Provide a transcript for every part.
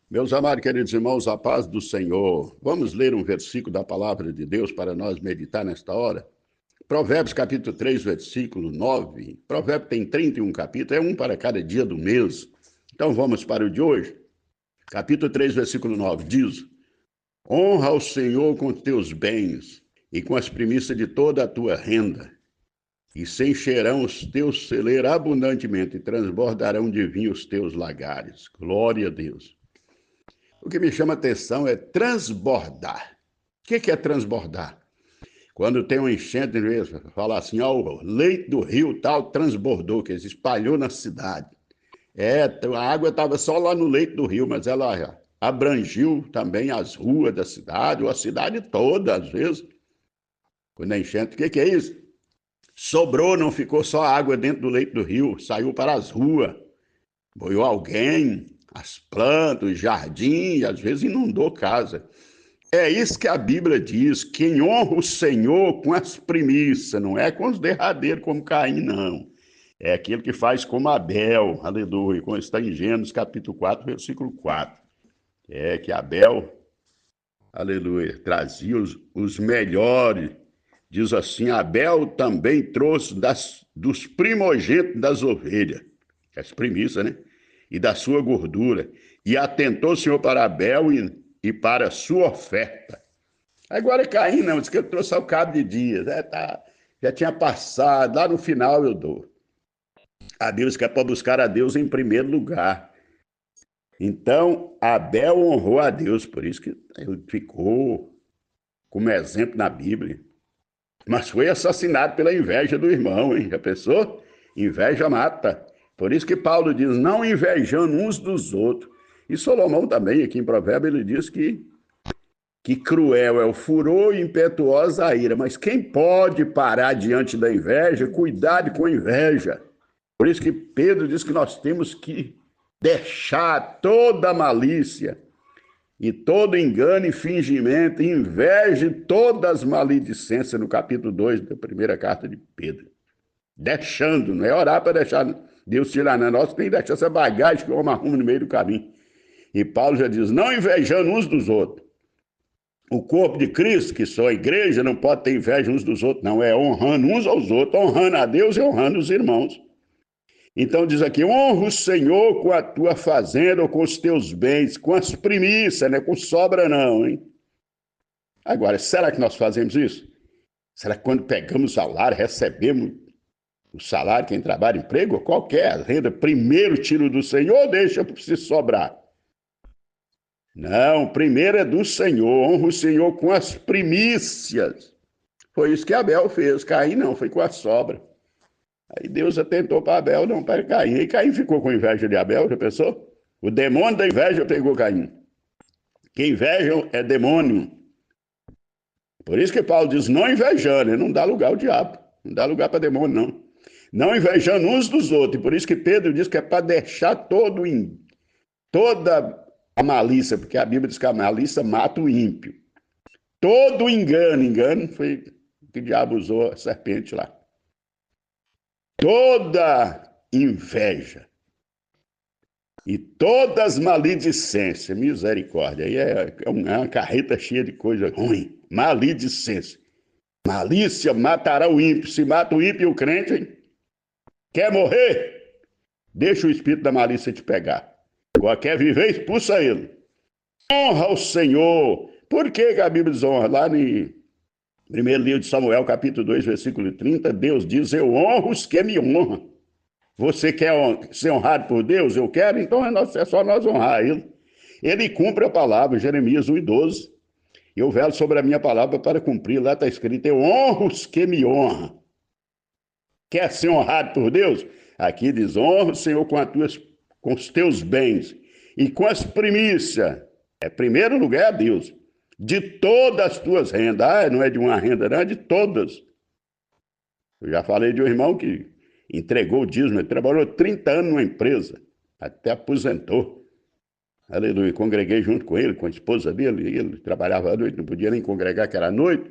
Meus amados queridos irmãos, a paz do Senhor. Vamos ler um versículo da palavra de Deus para nós meditar nesta hora. Provérbios capítulo 3, versículo 9. Provérbios tem 31 capítulos, é um para cada dia do mês. Então vamos para o de hoje. Capítulo 3, versículo 9 diz: Honra ao Senhor com teus bens e com as primícias de toda a tua renda, e se encherão os teus celeiros abundantemente e transbordarão de vinho os teus lagares. Glória a Deus. O que me chama a atenção é transbordar. O que é transbordar? Quando tem um enchente, fala assim, o leito do rio tal transbordou, que se espalhou na cidade. A água estava só lá no leito do rio, mas ela abrangiu também as ruas da cidade, ou a cidade toda, às vezes. Quando é enchente, o que é isso? Sobrou, não ficou só água dentro do leito do rio, saiu para as ruas, boiou alguém, as plantas, o jardim, e às vezes inundou casa. É isso que a Bíblia diz: quem honra o Senhor com as primícias, não é com os derradeiros como Caim, não. É aquele que faz como Abel, aleluia, como está em Gênesis capítulo 4, versículo 4. É que Abel, aleluia, trazia os melhores. Diz assim: Abel também trouxe dos primogênitos das ovelhas, as primícias, né? E da sua gordura. E atentou o Senhor para Abel e para a sua oferta. Agora Caim não, disse que ele trouxe ao cabo de dias. Já tinha passado, lá no final eu dou. A Bíblia diz que é para buscar a Deus em primeiro lugar. Então, Abel honrou a Deus, por isso que ele ficou como exemplo na Bíblia. Mas foi assassinado pela inveja do irmão, hein? Já pensou? Inveja mata. Por isso que Paulo diz, não invejando uns dos outros. E Salomão também, aqui em Provérbios, ele diz que cruel é o furor e impetuosa a ira, mas quem pode parar diante da inveja, cuidado com a inveja. Por isso que Pedro diz que nós temos que deixar toda a malícia e todo engano e fingimento, inveja e todas as maledicências, no capítulo 2 da primeira carta de Pedro. Deixando, não é orar para deixar Deus tirar, não. Nós temos que deixar essa bagagem que o homem arruma no meio do caminho. E Paulo já diz, não invejando uns dos outros. O corpo de Cristo, que só a igreja, não pode ter inveja uns dos outros, não. É honrando uns aos outros, honrando a Deus e honrando os irmãos. Então diz aqui, honra o Senhor com a tua fazenda ou com os teus bens, com as primícias, não é com sobra não, hein? Agora, será que nós fazemos isso? Será que quando pegamos o salário, recebemos o salário, quem trabalha, emprego, qualquer renda, primeiro tiro do Senhor ou deixa se sobrar? Não, primeiro é do Senhor, honra o Senhor com as primícias. Foi isso que Abel fez, Caim não, foi com a sobra. Aí Deus atentou para Abel, não para Caim. E Caim ficou com inveja de Abel, já pensou? O demônio da inveja pegou Caim. Que inveja é demônio. Por isso que Paulo diz, não invejando, ele não dá lugar ao diabo, não dá lugar para demônio, não. Não invejando uns dos outros. E por isso que Pedro diz que é para deixar toda a malícia, porque a Bíblia diz que a malícia mata o ímpio. Todo engano foi que o diabo usou a serpente lá. Toda inveja e todas as maledicências, misericórdia, aí é uma carreta cheia de coisa ruim, maledicência. Malícia matará o ímpio, se mata o ímpio e o crente, hein? Quer morrer? Deixa o espírito da malícia te pegar. Agora quer viver, expulsa ele. Honra o Senhor. Por que a Bíblia diz honra? Lá no primeiro livro de Samuel, capítulo 2, versículo 30, Deus diz, eu honro os que me honram. Você quer ser honrado por Deus? Eu quero, então é só nós honrar Ele. Ele cumpre a palavra, Jeremias 1:12. Eu velo sobre a minha palavra para cumprir. Lá está escrito, eu honro os que me honram. Quer ser honrado por Deus? Aqui diz, honra o Senhor com os teus bens e com as primícias. Primeiro lugar é a Deus. De todas as tuas rendas. Não é de uma renda, não, é de todas. Eu já falei de um irmão que entregou o dízimo, ele trabalhou 30 anos numa empresa, até aposentou. Aleluia, congreguei junto com ele, com a esposa dele, ele trabalhava à noite, não podia nem congregar, que era à noite,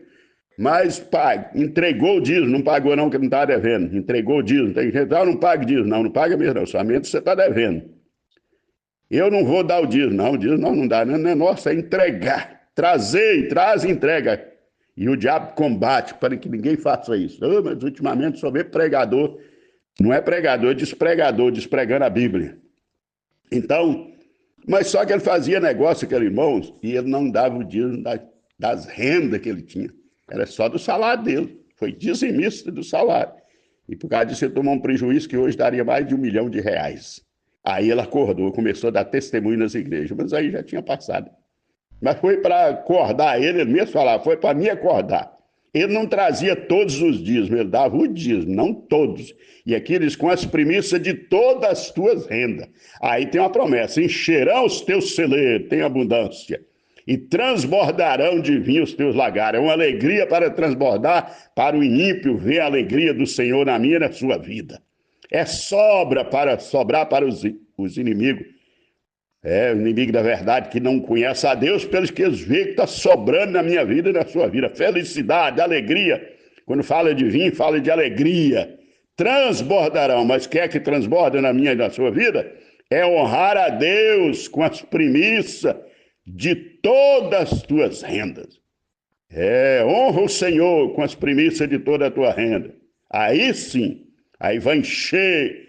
mas pai, entregou o dízimo, não pagou não, que não estava devendo, entregou o dízimo, tem gente que não paga dízimo, não paga mesmo, não, somente você está devendo. Eu não vou dar o dízimo. Não, o dízimo não dá, não é nosso, é entregar. Trazer, traz e entrega. E o diabo combate para que ninguém faça isso. Oh, mas ultimamente só vê pregador, não é pregador, é despregador, despregando a Bíblia. Então, mas só que ele fazia negócio, aquele irmão, e ele não dava o dízimo das rendas que ele tinha. Era só do salário dele. Foi dizimista do salário. E por causa disso ele tomou um prejuízo que hoje daria mais de R$ 1 milhão. Aí ele acordou, começou a dar testemunho nas igrejas, mas aí já tinha passado. Mas foi para acordar ele mesmo falava, foi para me acordar. Ele não trazia todos os dízimos, ele dava o dízimo, não todos. E aqui eles com as primícias de todas as tuas rendas. Aí tem uma promessa: encherão os teus celeiros, tem abundância, e transbordarão de vinho os teus lagares. É uma alegria para transbordar, para o ímpio ver a alegria do Senhor na minha e na sua vida. É sobrar para os inimigos. É o inimigo da verdade que não conhece a Deus, pelos que eles veem que está sobrando na minha vida e na sua vida. Felicidade, alegria. Quando fala de vinho, fala de alegria. Transbordarão, mas quer que transborde na minha e na sua vida? É honrar a Deus com as primícias de todas as tuas rendas. Honra o Senhor com as primícias de toda a tua renda. Aí sim, aí vai encher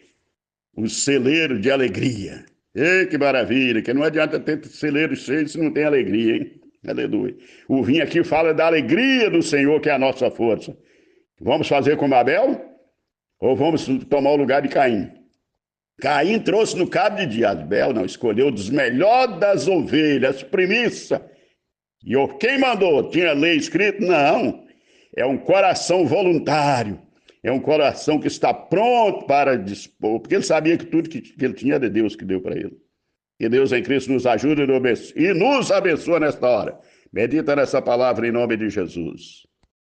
o celeiro de alegria. Ei, que maravilha, que não adianta ter celeiro cheio se não tem alegria, hein? Aleluia. O vinho aqui fala da alegria do Senhor, que é a nossa força. Vamos fazer como Abel? Ou vamos tomar o lugar de Caim? Caim trouxe no cabo de dia. Abel não, escolheu dos melhores das ovelhas, primícia. E quem mandou? Tinha lei escrita? Não. É um coração voluntário. É um coração que está pronto para dispor, porque ele sabia que tudo que ele tinha era Deus que deu para ele. Que Deus em Cristo nos ajude e nos abençoa nesta hora. Medita nessa palavra em nome de Jesus.